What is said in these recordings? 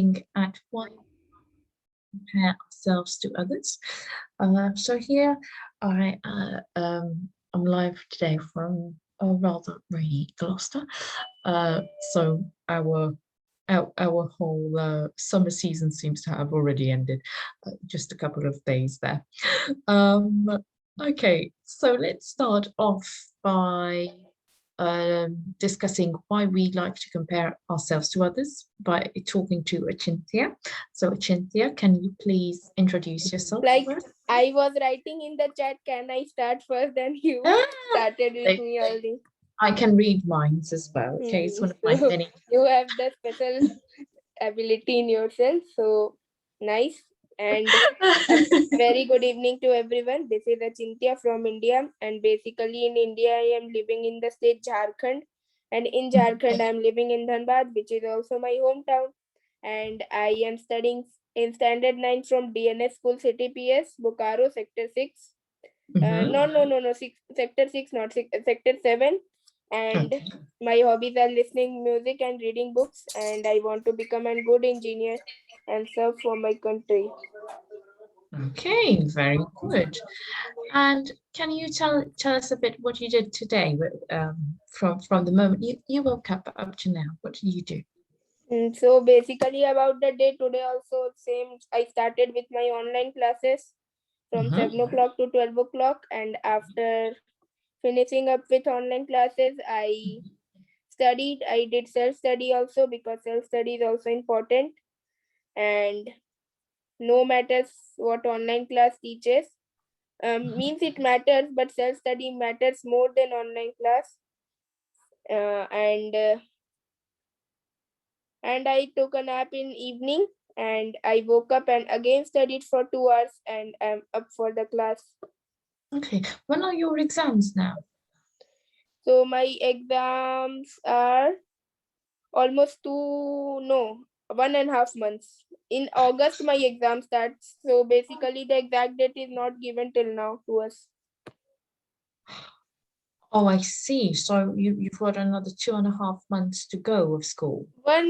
at why we compare ourselves to others. So here I'm live today from a rather rainy Gloucester. So our whole summer season seems to have already ended. Just a couple of days there. Um, okay, so let's start off by discussing why we like to compare ourselves to others by talking to Achintya. So Achintya, can you please introduce yourself Like first? I was writing in the chat, can I start first? Then you Ah, started with me okay. only. I can read minds as well. Okay, it's one of my So many. you have the special ability in yourself. So nice. And a very good evening to everyone. This is Achintya from India. And basically in India, I am living in the state Jharkhand. And in Jharkhand, I am living in Dhanbad, which is also my hometown. And I am studying in Standard 9 from DNS School City PS, Bokaro, Sector 6. Mhm. No, Sector 6, not Sector 7. And Okay. my hobbies are listening music and reading books. And I want to become a good engineer and serve for my country. Okay, very good. And can you tell us a bit what you did today, from the moment you woke up to now? What did you do? So basically about the day today also same. I started with my online classes from Mm-hmm. 7 o'clock to 12 o'clock. And after finishing up with online classes, I studied. I did self-study also because self-study is also important. And no matters what online class teaches, means it matters, but self-study matters more than online class. And I took a nap in evening, and I woke up and again studied for 2 hours, and I'm up for the class. Okay. When are your exams now? So my exams are almost 1.5 months. In August, my exam starts. So basically, the exact date is not given till now to us. Oh, I see. So you've got another 2.5 months to go of school. Yes,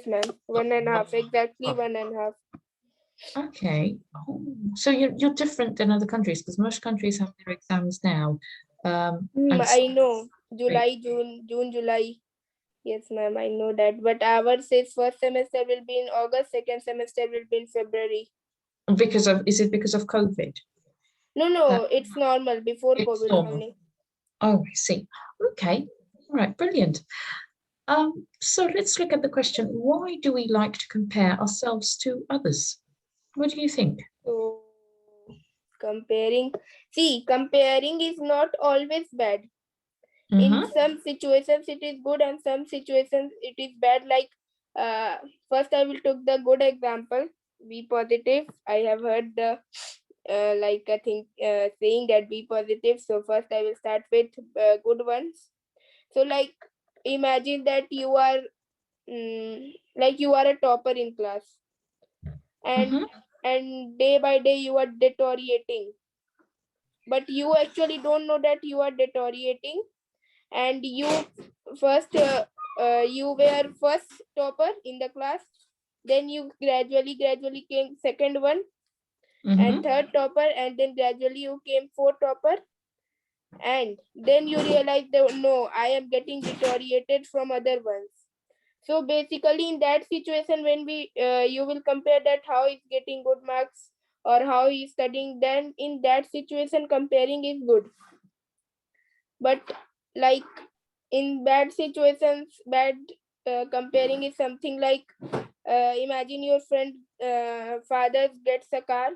ma'am. One and a One half. month. Exactly Oh, 1.5. okay. Oh, so you're different than other countries because most countries have their exams now, and I some know. wait, July. Yes, ma'am. I know that. But ours says first semester will be in August, second semester will be in February. because of is it because of COVID? No, That it's normal before it's COVID normal. only. Oh, I see. Okay. All right. Brilliant. So let's look at the question, why do we like to compare ourselves to others? What do you think? So comparing, comparing is not always bad. In Mm-hmm. some situations it is good, and some situations it is bad. Like first I will take the good example. Be positive. I have heard the like I think saying that be positive. So first I will start with good ones. So like imagine that you are like you are a topper in class, and Mm-hmm. day by day you are deteriorating, but you actually don't know that you are deteriorating. And you first you were first topper in the class, then you gradually came second one and Mm-hmm. third topper, and then gradually you came fourth topper, and then you realize that no, I am getting deteriorated from other ones. So basically in that situation, when we you will compare that how he's getting good marks or how he's studying, then in that situation comparing is good. But like in bad situations, bad comparing is something like imagine your friend father gets a car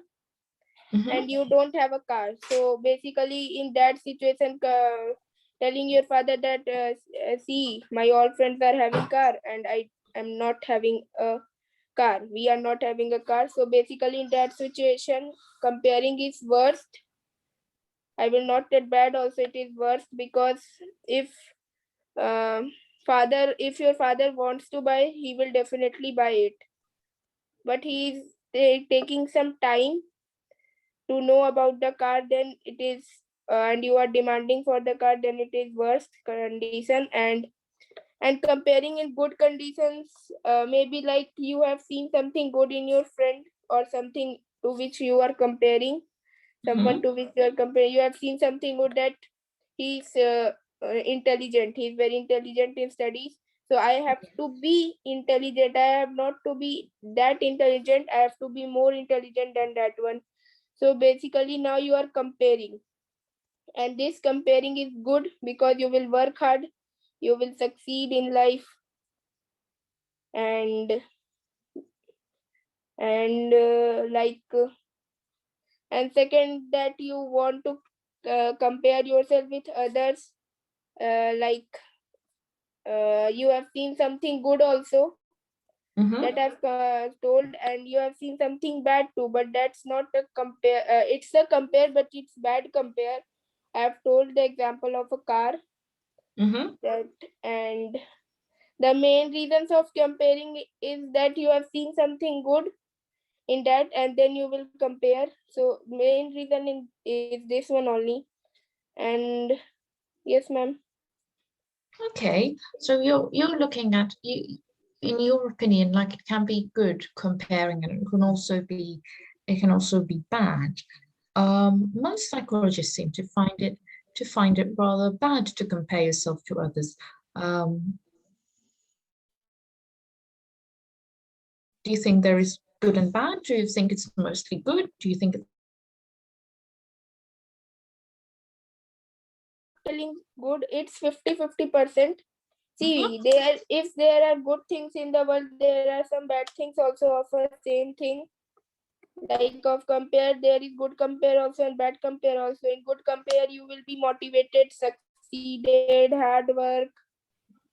and Mm-hmm. you don't have a car. So basically in that situation, telling your father that see, my all friends are having car and I am not having a car, we are not having a car. So basically in that situation comparing is worst. I will not get bad also, it is worst, because if um, father, if your father wants to buy, he will definitely buy it, but he is taking some time to know about the car, then it is and you are demanding for the car, then it is worst condition. And And comparing in good conditions, maybe like you have seen something good in your friend or something to which you are comparing, someone to which you are comparing. You have seen something good that he's intelligent, he's very intelligent in studies, so I have to be intelligent. I have not to be that intelligent, I have to be more intelligent than that one. So basically now you are comparing, and this comparing is good because you will work hard, you will succeed in life. And like and second, that you want to compare yourself with others, like you have seen something good also that I've told, and you have seen something bad too, but that's not a compare, it's a compare, but it's bad compare. I've told the example of a car, that, and the main reasons of comparing is that you have seen something good in that and then you will compare. So main reason is this one only. And yes, ma'am. Okay, so you're looking at you, in your opinion, like it can be good comparing, and it can also be bad. Most psychologists seem to find it rather bad to compare yourself to others. Do you think there is good and bad? Do you think it's mostly good? Do you think it's Telling good, it's 50-50%. See, there, if there are good things in the world, there are some bad things also of a same thing. Like of compare, there is good compare also and bad compare also. In good compare, you will be motivated, succeeded, hard work.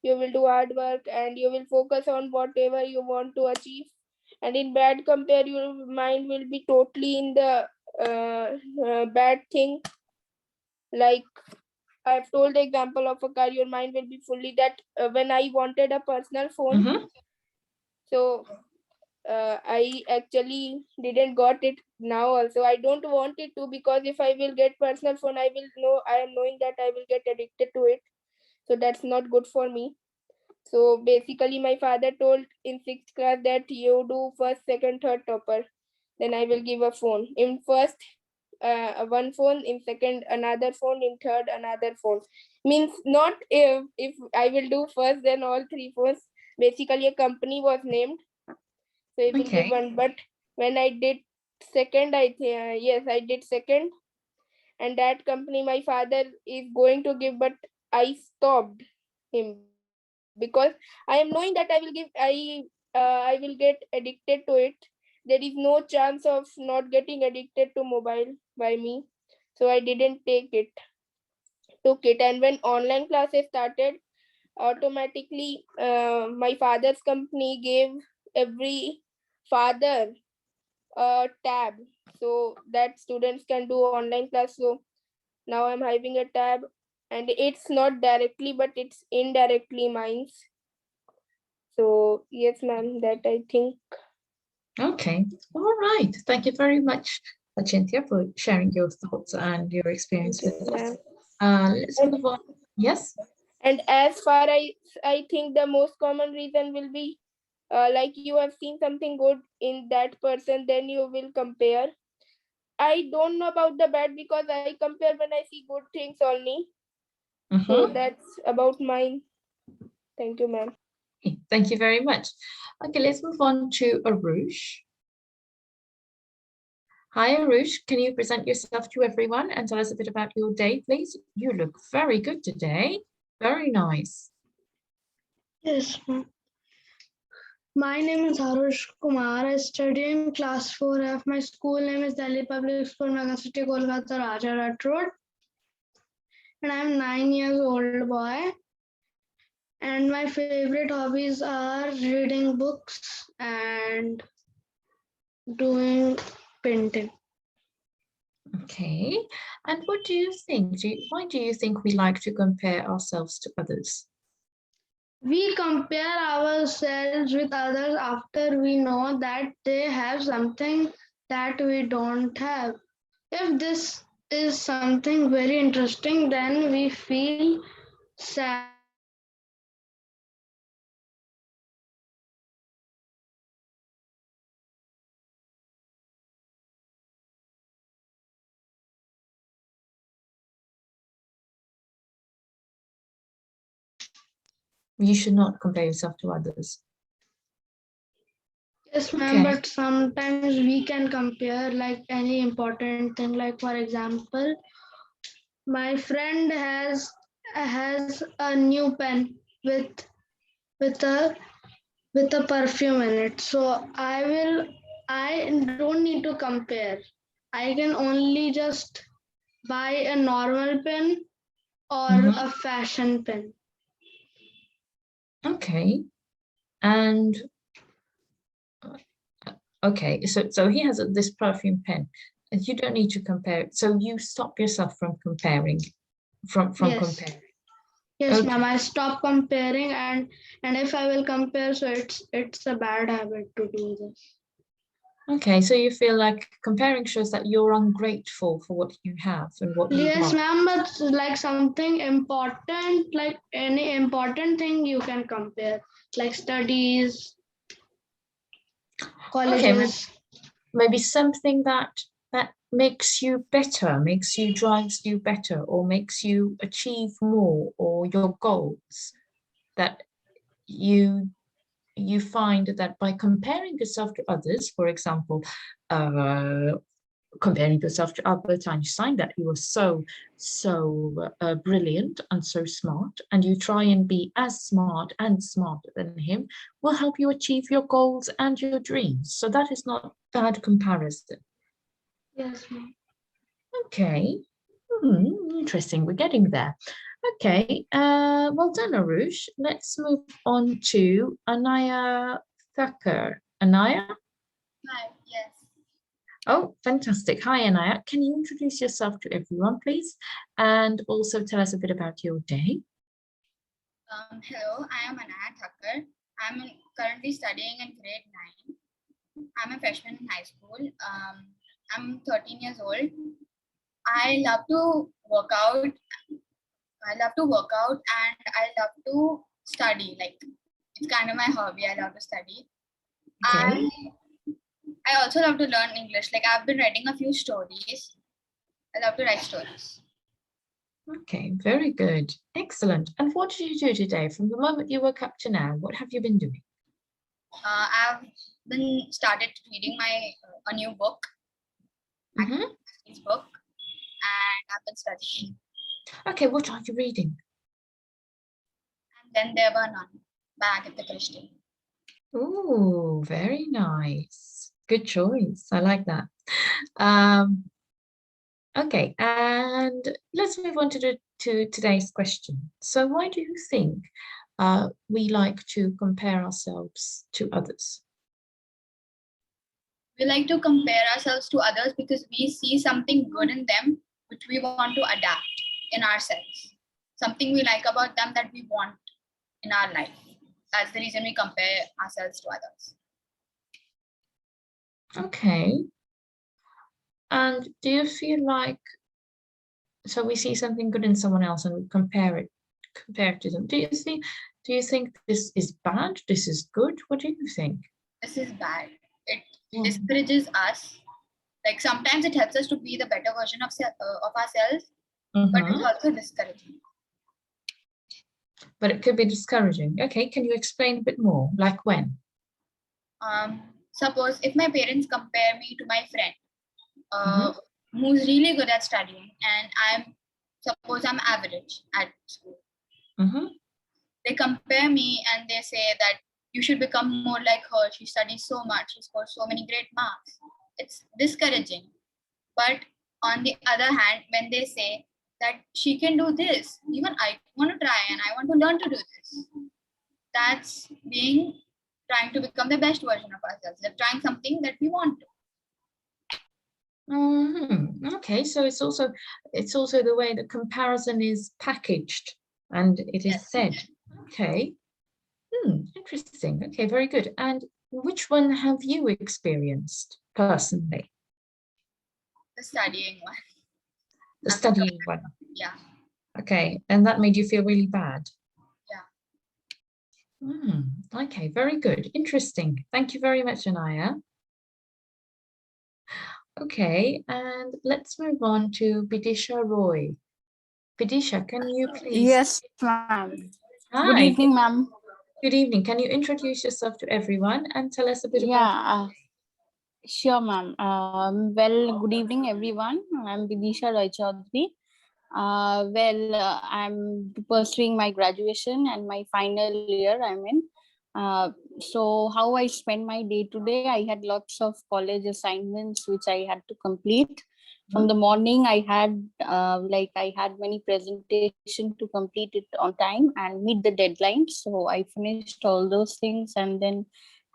You will do hard work and you will focus on whatever you want to achieve. And in bad compare, your mind will be totally in the bad thing. Like I've told the example of a car, your mind will be fully that when I wanted a personal phone, so I actually didn't got it now also. I don't want it to, because if I will get personal phone, I will know, I am knowing that I will get addicted to it. So that's not good for me. So basically my father told in 6th class that you do first, second, third topper. Then I will give a phone. In first, one phone, in second another phone, in third another phone. Means not if I will do first then all three phones. Basically a company was named, so I will give okay? one. But when I did second, yes, I did second, and that company my father is going to give, but I stopped him because I am knowing that I will get addicted to it. There is no chance of not getting addicted to mobile by me, so I didn't take it. Took it, and when online classes started, automatically my father's company gave every father a tab so that students can do online class. So now I'm having a tab, and it's not directly but it's indirectly mine. So yes, ma'am, that I think. Okay, all right. Thank you very much, Achinthia, for sharing your thoughts and your experience Thank you, with us. ma'am. Let's And, move on. Yes. and as far I think the most common reason will be like you have seen something good in that person, then you will compare. I don't know about the bad because I compare when I see good things only. So that's about mine. Thank you, ma'am. Okay, thank you very much. Okay, let's move on to Arush. Hi, Arush. Can you present yourself to everyone and tell us a bit about your day, please? You look very good today. Very nice. Yes, ma'am. My name is Harush Kumar. I study in class 4F. My school name is Delhi Public School, Mega City, Kolkata, Rajarat Road. And I'm 9 years old boy. And my favorite hobbies are reading books and doing painting. Okay. And what do you think? Why do you think we like to compare ourselves to others? We compare ourselves with others after we know that they have something that we don't have. If this is something very interesting, then we feel sad You should not compare yourself to others. Yes, ma'am, Okay. but sometimes we can compare like any important thing. Like for example, my friend has a new pen with a with a perfume in it. So I don't need to compare. I can only just buy a normal pen or Mhm. a fashion pen. Okay. And okay, so he has this perfume pen, and you don't need to compare it. So you stop yourself from comparing, from Yes. comparing. Yes, ma'am. Okay. I stop comparing, and if I will compare, so it's a bad habit to do this. Okay, so you feel like comparing shows that you're ungrateful for what you have and what you've Yes, lost. ma'am. But like something important, like any important thing, you can compare, like studies, Okay, colleges. maybe something that makes you better, makes you drives you better, or makes you achieve more, or your goals that you you find that by comparing yourself to others, for example, uh, comparing yourself to Albert Einstein, that you were so brilliant and so smart, and you try and be as smart and smarter than him, will help you achieve your goals and your dreams. So that is not bad comparison. Yes, ma'am. Okay. Interesting. We're getting there. Okay. Well done, Arush. Let's move on to Anaya Thakur. Anaya? Hi, yes. Oh, fantastic. Hi, Anaya. Can you introduce yourself to everyone, please? And also tell us a bit about your day. Hello, I am Anaya Thakur. Currently studying in grade 9. I'm a freshman in high school. I'm 13 years old. I love to work out. I love to work out and I love to study. Like it's kind of my hobby. I love to study. Okay. I also love to learn English. Like I've been writing a few stories. I love to write stories. Okay, very good. Excellent. And what did you do today? From the moment you woke up to now, what have you been doing? I've been started reading my a new book. This book, and I've been studying. Okay, what are you reading? And then there were none. By Agatha Christie. Oh, very nice. Good choice. I like that. Um, okay, and let's move on to today's question. So why do you think we like to compare ourselves to others? We like to compare ourselves to others because we see something good in them which we want to adapt in ourselves. Something we like about them that we want in our life. That's the reason we compare ourselves to others. Okay. And do you feel like, so we see something good in someone else and we compare it to them. Do you think this is bad? This is good? What do you think? This is bad. It discourages us. Like sometimes it helps us to be the better version of ourselves, but it's also discouraging. But it could be discouraging. Okay, can you explain a bit more? Like when? Suppose if my parents compare me to my friend who's really good at studying and suppose I'm average at school. They compare me and they say that you should become more like her. She studies so much. She scores so many great marks. It's discouraging. But on the other hand, when they say that she can do this, even I want to try and I want to learn to do this. That's trying to become the best version of ourselves. They're trying something that we want to. Okay, so it's also the way that comparison is packaged and it is said. Okay. Interesting. Okay, very good. And which one have you experienced personally? The studying one. The studying one. Yeah. Okay, and that made you feel really bad? Yeah. Okay, very good. Interesting. Thank you very much, Anaya. Okay, and let's move on to Bidisha Roy. Bidisha, can you please? Yes, ma'am. Hi. Good evening, ma'am. Good evening. Can you introduce yourself to everyone and tell us a bit about Yeah, sure, ma'am. Well, good evening, everyone. I'm Vidisha Roy Chaudhary. I'm pursuing my graduation and my final year I'm in. So how I spend my day today, I had lots of college assignments which I had to complete. From the morning, I had many presentation to complete it on time and meet the deadline. So I finished all those things and then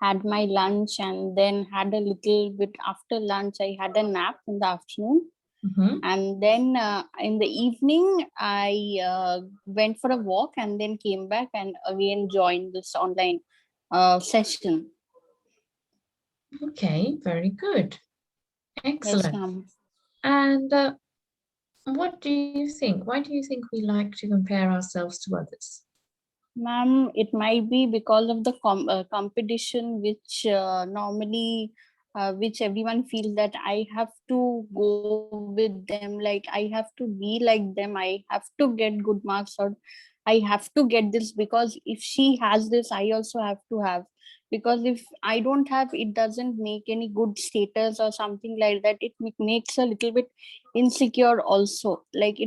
had my lunch and then had a little bit after lunch. I had a nap in the afternoon. And then in the evening, I went for a walk and then came back and again joined this online session. Okay, very good. Excellent. Yes, ma'am. And what do you think? Why do you think we like to compare ourselves to others? Ma'am, it might be because of the competition which normally which everyone feels that I have to go with them, like I have to be like them, I have to get good marks, or I have to get this because if she has this, I also have to have. Because if I don't have, it doesn't make any good status or something like that. It makes a little bit insecure also. Like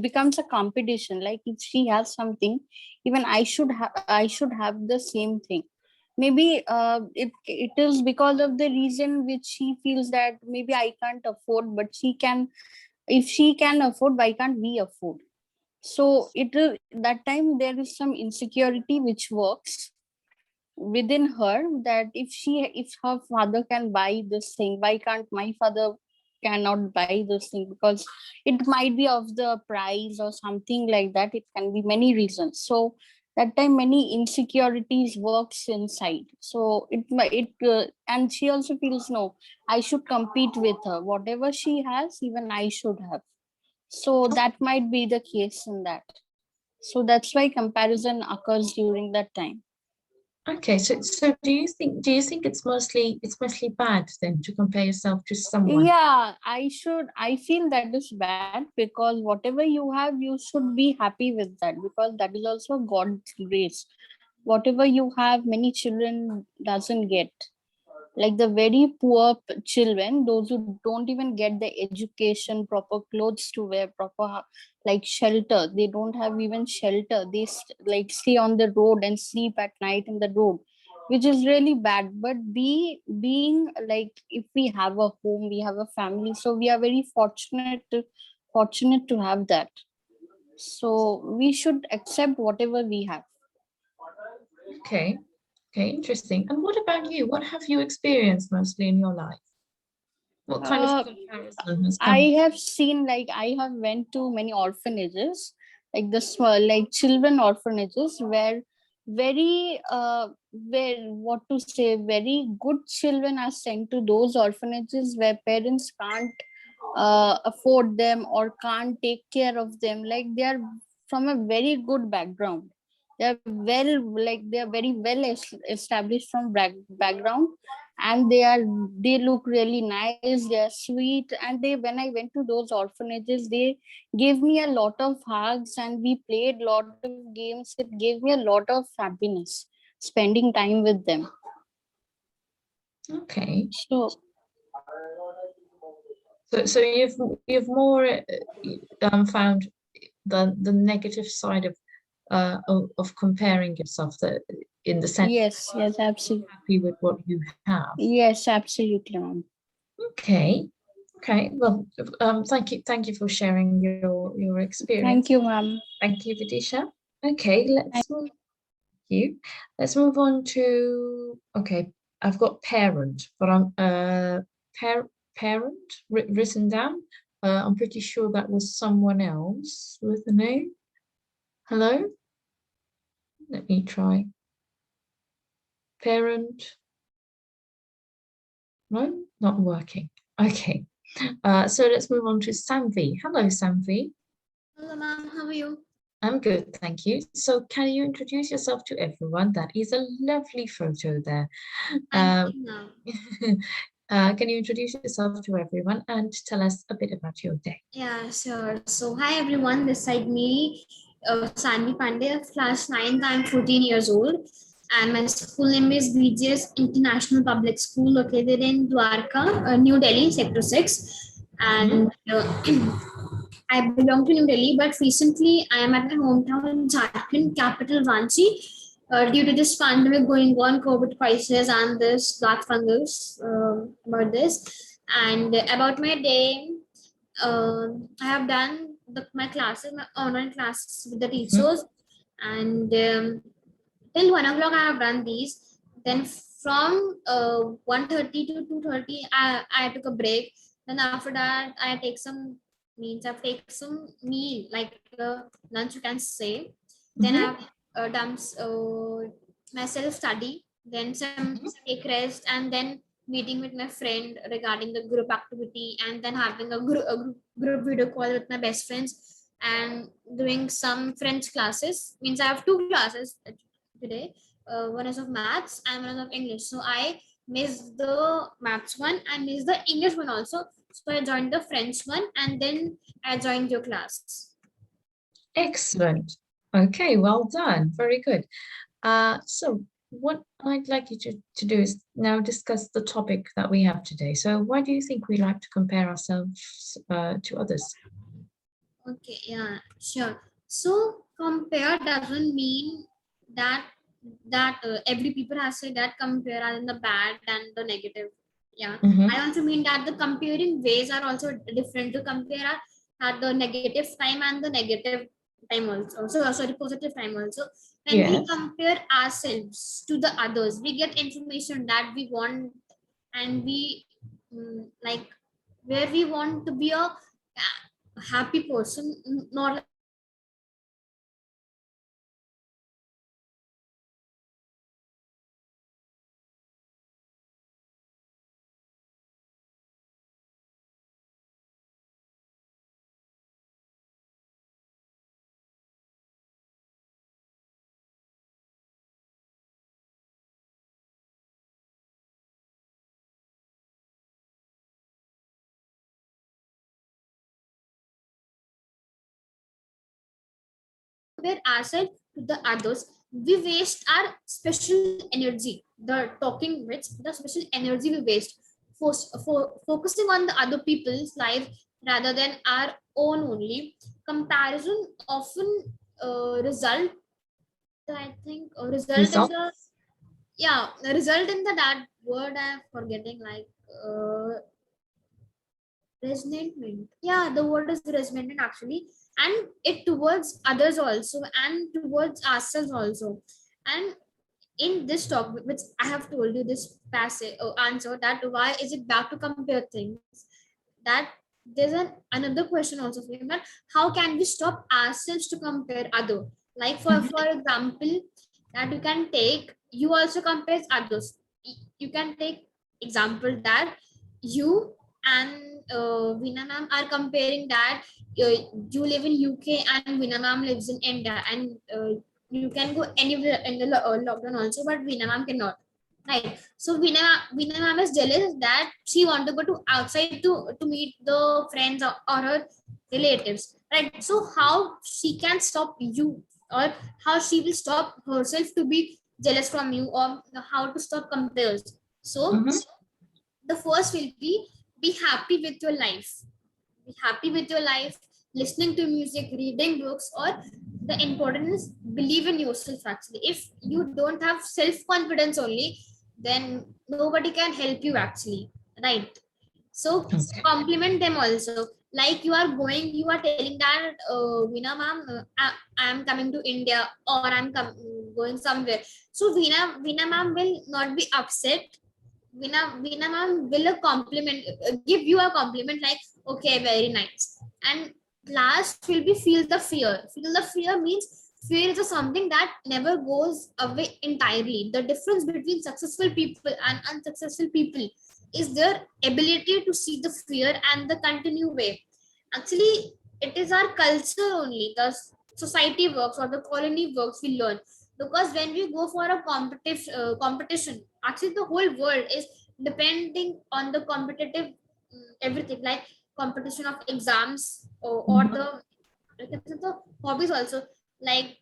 becomes a competition. Like if she has something, even I should have the same thing. Maybe it is because of the reason which she feels that maybe I can't afford, but she can. If she can afford, why can't we afford? So it is that time there is some insecurity which works within her, that if her father can buy this thing, why can't my father cannot buy this thing? Because it might be of the price or something like that. It can be many reasons. So that time many insecurities works inside. So and she also feels, no, I should compete with her. Whatever she has, even I should have. So that might be the case in that. So that's why comparison occurs during that time. Okay, so do you think it's mostly bad then to compare yourself to someone? Yeah, I feel that is bad, because whatever you have, you should be happy with that, because that is also God's grace. Whatever you have, many children doesn't get. Like the very poor children, those who don't even get the education, proper clothes to wear, proper like shelter, they don't have even shelter. They like stay on the road and sleep at night in the road, which is really bad. But being like, if we have a home, we have a family, so we are very fortunate to have that. So we should accept whatever we have. Okay, okay, interesting. And what about you? What have you experienced mostly in your life? What kind of uh, comparison has I come? have seen, like I have went to many orphanages, like the small, like children orphanages, where where what to say, very good children are sent to those orphanages where parents can't afford them or can't take care of them. Like they are from a very good background. They are they are very well established from background, and they look really nice, they are sweet. And they, when I went to those orphanages, they gave me a lot of hugs and we played a lot of games. It gave me a lot of happiness spending time with them. Okay, So so you've more found the negative side of comparing yourself, that in the sense yes, absolutely. happy with what you have. Yes, absolutely, ma'am. Okay, okay. Well, thank you for sharing your experience. Thank you, ma'am. Thank you, Vidisha. Okay, let's move on to, okay, I've got parent, but I'm parent written down. I'm pretty sure that was someone else with a name. Hello, let me try. Parent, no, not working. Okay, so let's move on to Samvi. Hello, Samvi. Hello, ma'am. How are you? I'm good, thank you. So can you introduce yourself to everyone? That is a lovely photo there. Thank you, ma'am. Can you introduce yourself to everyone and tell us a bit about your day? Yeah, sure. So, hi everyone. This side me. Sanvi Pandey of class 9th. I'm 14 years old. And my school name is BGS International Public School located in Dwarka, New Delhi, Sector 6. And I belong to New Delhi, but recently I am at my hometown in Jharkhand, capital Ranchi. Due to this pandemic going on, COVID crisis, and this black fungus about this. And about my day, I have done my classes, my online classes with the teachers, and till 1 o'clock I have done these. Then from 1:30 to 2:30, I took a break. Then after that, I take some I've taken some meal like lunch, you can say. Then I've done my self study. Then some take rest, and then meeting with my friend regarding the group activity, and then having a group video call with my best friends, and doing some French classes. Means I have two classes today. One is of maths and one is of English. So I missed the maths one and missed the English one also. So I joined the French one, and then I joined your class. Excellent. Okay, well done. Very good. So what I'd like you to do is now discuss the topic that we have today. So why do you think we like to compare ourselves to others? Okay, yeah, sure. So compare doesn't mean that every people has said that compare are in the bad and the negative. Yeah, I also mean that the comparing ways are also different. To compare at the negative time and the negative time also. So sorry, positive time also. When we compare ourselves to the others, we get information that we want, and we like where we want to be a happy person, not compare ourselves to the others. We waste our special energy, the talking with the special energy we waste for focusing on the other people's life rather than our own only. Comparison often result, I think, result in the result in the that word I'm forgetting, like resentment. Yeah, the word is resentment actually, and it towards others also, and towards ourselves also. And in this talk, which I have told you this passage answer, that why is it bad to compare things, that there's another question also for you, that how can we stop ourselves to compare other, like for example, that you can take, you also compare others. You can take example that you and Veena ma'am are comparing that you live in UK and Veena ma'am lives in India, and you can go anywhere in the lockdown also, but Veena ma'am cannot. Right. So Veena ma'am is jealous that she want to go to outside to meet the friends or her relatives. Right. So how she can stop you, or how she will stop herself to be jealous from you, or how to stop compares. So the first will be happy with your life. Be happy with your life, listening to music, reading books, or the important is believe in yourself actually. If you don't have self-confidence only, then nobody can help you actually, right? So compliment them also. Like you are telling that, Veena ma'am, I am coming to India, or I'm going somewhere. So Veena ma'am will not be upset. Veena ma'am will a compliment, give you a compliment like, okay, very nice. And last will be feel the fear. Feel the fear means fear is something that never goes away entirely. The difference between successful people and unsuccessful people is their ability to see the fear and the continue way. Actually, it is our culture only. The society works or the colony works we learn, because when we go for a competition, actually the whole world is depending on the competitive everything, like competition of exams, or the hobbies also, like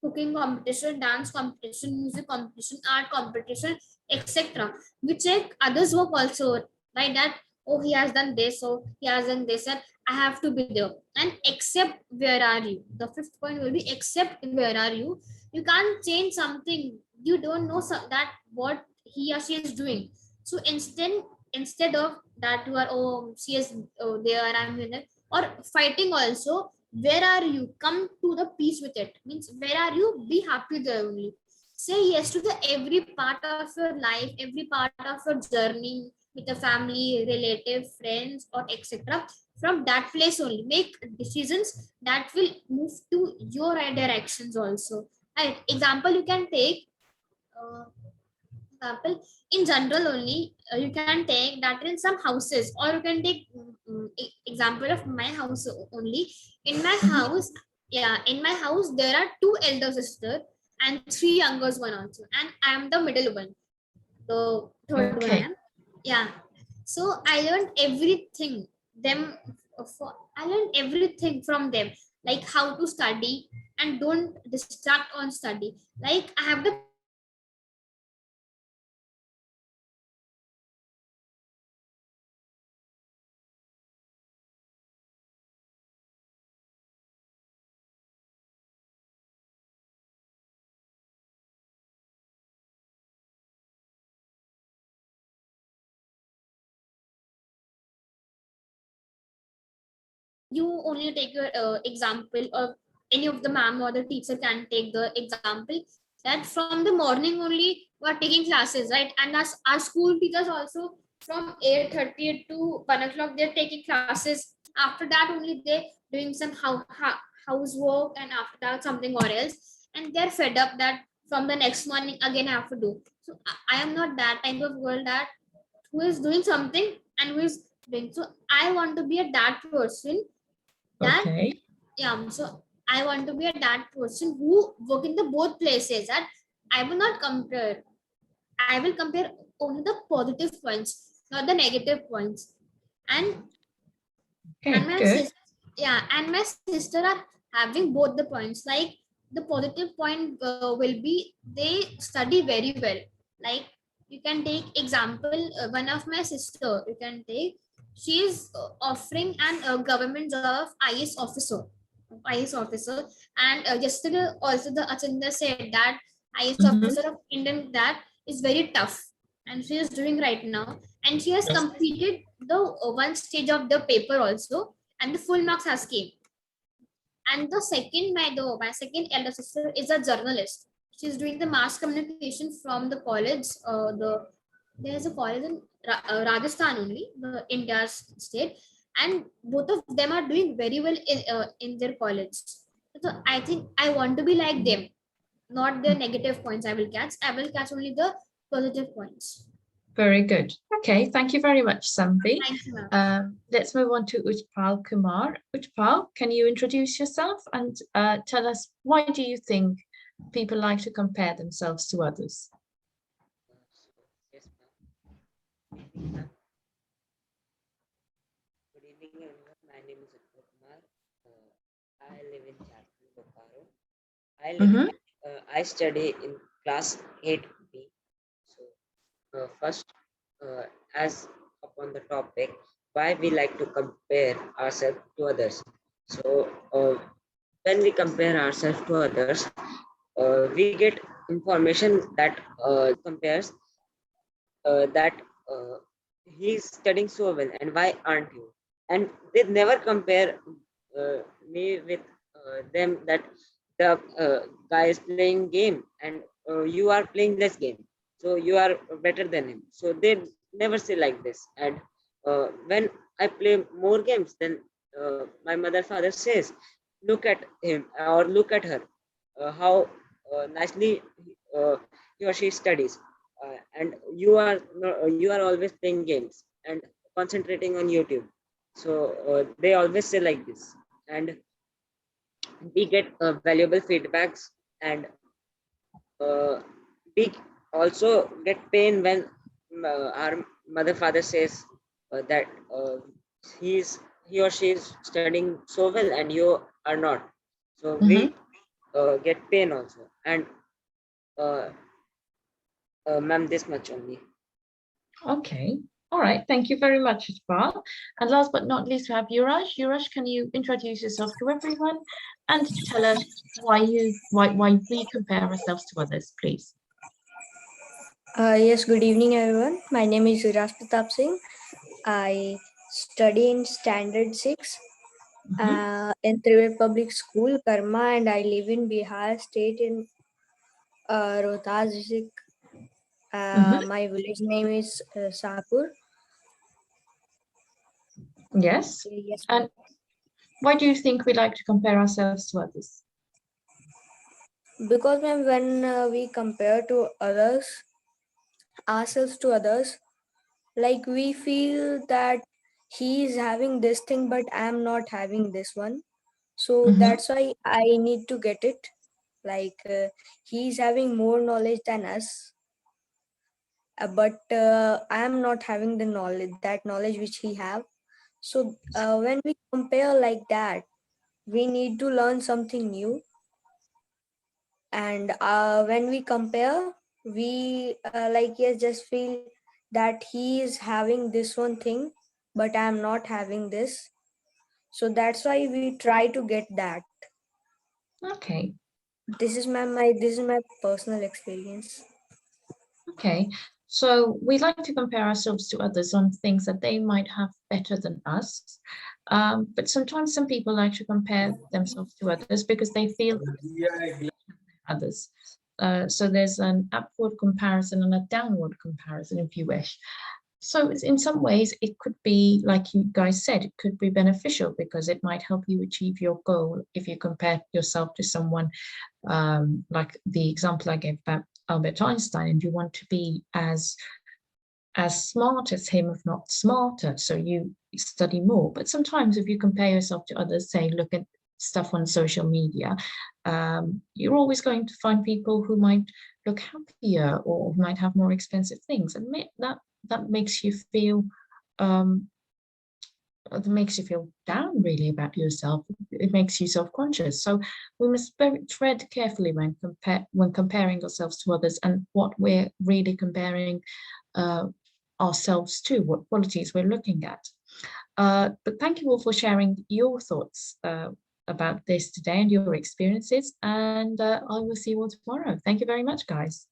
cooking competition, dance competition, music competition, art competition, etc. We check others' work also, right? That, oh, he has done this, so he has done this, and I have to be there. And accept where are you. The fifth point will be accept where are you. You can't change something you don't know that what he or she is doing. So instead of that, you are, oh, she is, oh, there, I'm here, or fighting also, where are you, come to the peace with it, means where are you, be happy there only. Say yes to the every part of your life, every part of your journey with the family, relative, friends, or etc. From that place only make decisions that will move to your right directions also, right? Example you can take, uh, example in general only, you can take that in some houses, or you can take example of my house only. In my Mhm. house, yeah, in my house there are two elder sisters and three younger one also, and I am the middle one, the third one I Okay. am. Yeah, so I learned everything them I learned everything from them, like how to study and don't distract on study. Like I have the parents who are supporting me in study, and I have the parents who are supporting me in study. And you only take your example of any of the ma'am or the teacher can take the example that from the morning only we are taking classes, right? And as our school teachers also, from 8:30 to 1 o'clock they're taking classes. After that only they doing some housework, and after that something or else, and they're fed up that from the next morning again I have to do. So I am not that type of girl that who is doing something and who is doing. So I want to be a that person that, Okay. yeah, so I want to be a that person who work in the both places, that I will not compare. I will compare only the positive points, not the negative points. And Okay. my Good. sister, yeah, and my sister are having both the points. Like the positive point will be they study very well. Like you can take example, one of my sister you can take, she is offering an government job of IS officer. And yesterday also the Achinda said that IS Mhm. officer of Indian, that is very tough, and she is doing right now. And she has Yes. completed the one stage of the paper also, and the full marks has came. And the second, my second elder sister is a journalist. She's doing the mass communication from the college. There's a college in Rajasthan only, the India's state, and both of them are doing very well in their college. So I think I want to be like them, not the negative points. I will catch only the positive points. Very good. Okay, thank you very much, Samvi. Thank you, ma'am. Let's move on to Utpal Kumar. Utpal, can you introduce yourself and tell us why do you think people like to compare themselves to others? Yes, ma'am. Good evening, everyone. My name is Utpal Kumar. I live in Jharkhand, Bokaro. Mhm. I study in class 8B. So, first, as upon the topic, why we like to compare ourselves to others. So, when we compare ourselves to others, we get information that compares that uh, he's studying so well and why aren't you, and they never compare me with them that the guy is playing game and you are playing less game, so you are better than him. So they never say like this. And when I play more games, then my mother father says, look at him or look at her, how nicely uh, he or she studies, and you are always playing games and concentrating on YouTube. So they always say like this. And we get valuable feedbacks. And uh, we also get pain when our mother father says that he or she is studying so well and you are not. So we get pain also. And ma'am, this much only. Okay. All right. Thank you very much, Iqbal. And last but not least, we have Yuraj. Yuraj, can you introduce yourself to everyone and tell us why we compare ourselves to others, please? Yes, good evening, everyone. My name is Suraj Pratap Singh. I study in Standard 6 in Trived Public School, Karma, and I live in Bihar State in Rohtas district. My village name is Sahapur. Yes. Yes. And why do you think we like to compare ourselves to others? Because ma'am, when we compare to ourselves to others, like we feel that he is having this thing, but I'm not having this one. So that's why I need to get it. Like he's having more knowledge than us, but I am not having the knowledge, that knowledge which he have. So when we compare like that, we need to learn something new. And when we compare, we like yes, just feel that he is having this one thing, but I am not having this. So that's why we try to get that. Okay. This is my personal experience. Okay. So we like to compare ourselves to others on things that they might have better than us. But sometimes some people like to compare themselves to others because they feel others. So there's an upward comparison and a downward comparison, if you wish. So in some ways, it could be, like you guys said, it could be beneficial because it might help you achieve your goal if you compare yourself to someone, like the example I gave about Albert Einstein, and you want to be as smart as him, if not smarter. So you study more. But sometimes if you compare yourself to others, say, look at stuff on social media, you're always going to find people who might look happier or might have more expensive things. And that makes you feel down really about yourself. It makes you self-conscious. So we must tread carefully when comparing ourselves to others and what we're really comparing ourselves to, what qualities we're looking at. But thank you all for sharing your thoughts about this today and your experiences. And I will see you all tomorrow. Thank you very much, guys.